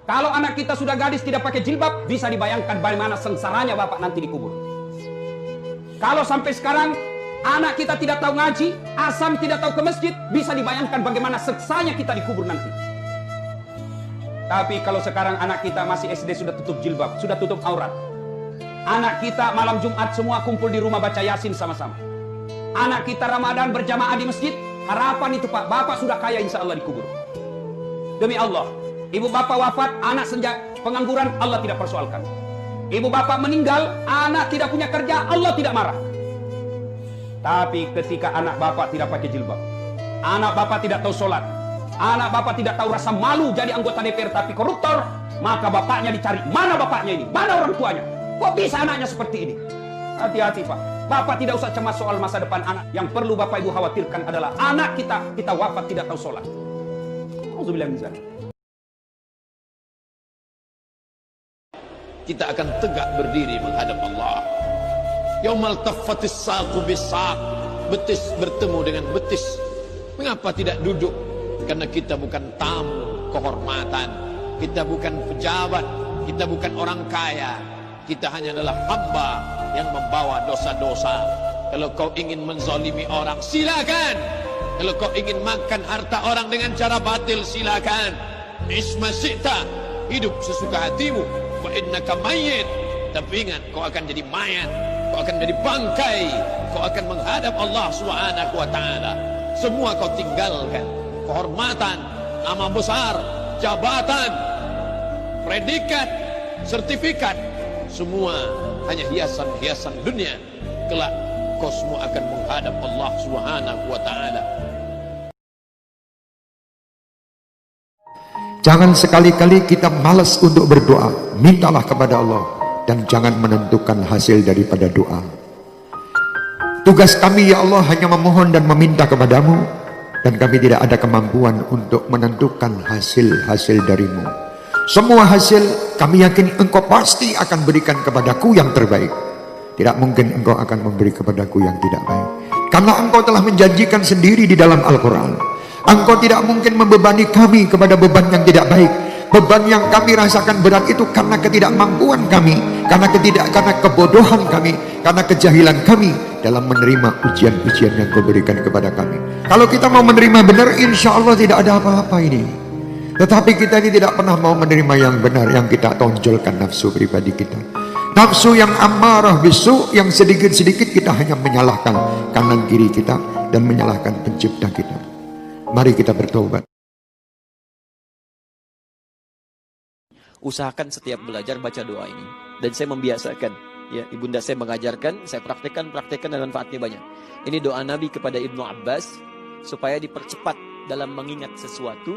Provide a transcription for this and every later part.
Kalau anak kita sudah gadis tidak pakai jilbab, bisa dibayangkan bagaimana sengsaranya bapak nanti dikubur. Kalau sampai sekarang anak kita tidak tahu ngaji, asam tidak tahu ke masjid, bisa dibayangkan bagaimana seksanya kita dikubur nanti. Tapi kalau sekarang anak kita masih SD sudah tutup jilbab, sudah tutup aurat. Anak kita malam Jumat semua kumpul di rumah baca Yasin sama-sama. Anak kita Ramadan berjamaah di masjid, harapan itu Pak, bapak sudah kaya insya Allah dikubur. Demi Allah, ibu bapak wafat, anak senja pengangguran, Allah tidak persoalkan. Ibu bapak meninggal, anak tidak punya kerja, Allah tidak marah. Tapi ketika anak bapak tidak pakai jilbab, anak bapak tidak tahu sholat, anak bapak tidak tahu rasa malu jadi anggota DPR tapi koruptor, maka bapaknya dicari. Mana bapaknya ini? Mana orang tuanya? Kok bisa anaknya seperti ini? Hati-hati Pak. Bapak tidak usah cemas soal masa depan anak. Yang perlu bapak ibu khawatirkan adalah anak kita wafat tidak tahu sholat. Auzubillahi min dzalik. Kita akan tegak berdiri menghadap Allah. Yaumal taffatis saqu bis-saq. Betis bertemu dengan betis. Mengapa tidak duduk? Karena kita bukan tamu kehormatan. Kita bukan pejabat. Kita bukan orang kaya. Kita hanya adalah hamba yang membawa dosa-dosa. Kalau kau ingin menzalimi orang, silakan. Kalau kau ingin makan harta orang dengan cara batil, silakan. Isma syi'ta, hidup sesuka hatimu. Fa innaka mayyit. Tapi ingat, kau akan jadi mayat. Kau akan jadi bangkai. Kau akan menghadap Allah Subhanahu wa taala. Semua kau tinggalkan. Kehormatan, nama besar, jabatan, predikat, sertifikat, semua hanya hiasan-hiasan dunia. Kelak kau semua akan menghadap Allah Subhanahu wa taala. Jangan sekali-kali kita malas untuk berdoa. Mintalah kepada Allah dan jangan menentukan hasil daripada doa. Tugas kami ya Allah hanya memohon dan meminta kepadamu, dan kami tidak ada kemampuan untuk menentukan hasil-hasil darimu. Semua hasil kami yakin engkau pasti akan berikan kepadaku yang terbaik. Tidak mungkin engkau akan memberi kepadaku yang tidak baik, karena engkau telah menjanjikan sendiri di dalam Al-Quran. Engkau tidak mungkin membebani kami kepada beban yang tidak baik. Beban yang kami rasakan berat itu karena ketidakmampuan kami, karena kebodohan kami, karena kejahilan kami dalam menerima ujian-ujian yang kau berikan kepada kami. Kalau kita mau menerima benar, insya Allah tidak ada apa-apa ini. Tetapi kita ini tidak pernah mau menerima yang benar, yang kita tonjolkan nafsu pribadi kita. Nafsu yang amarah bisu, yang sedikit-sedikit kita hanya menyalahkan kanan kiri kita dan menyalahkan pencipta kita. Mari kita bertobat. Usahakan setiap belajar baca doa ini. Dan saya membiasakan, ya, ibunda saya mengajarkan, saya praktekkan dan manfaatnya banyak. Ini doa Nabi kepada Ibnu Abbas supaya dipercepat dalam mengingat sesuatu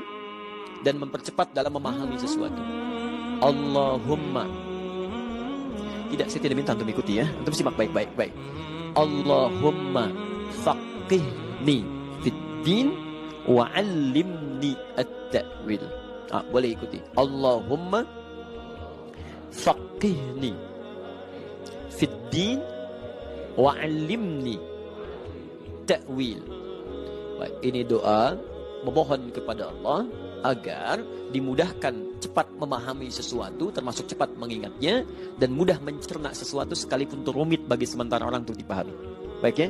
dan mempercepat dalam memahami sesuatu. Allahumma, saya tidak minta untuk ikuti ya, untuk simak baik-baik. Allahumma faqihni fid din wa 'allimni at-ta'wil. Boleh ikuti. Allahumma faqihni fid din wa 'allimni ta'wil. Baik, ini doa memohon kepada Allah agar dimudahkan cepat memahami sesuatu, termasuk cepat mengingatnya, dan mudah mencerna sesuatu sekalipun itu rumit bagi sementara orang untuk dipahami. Baik ya?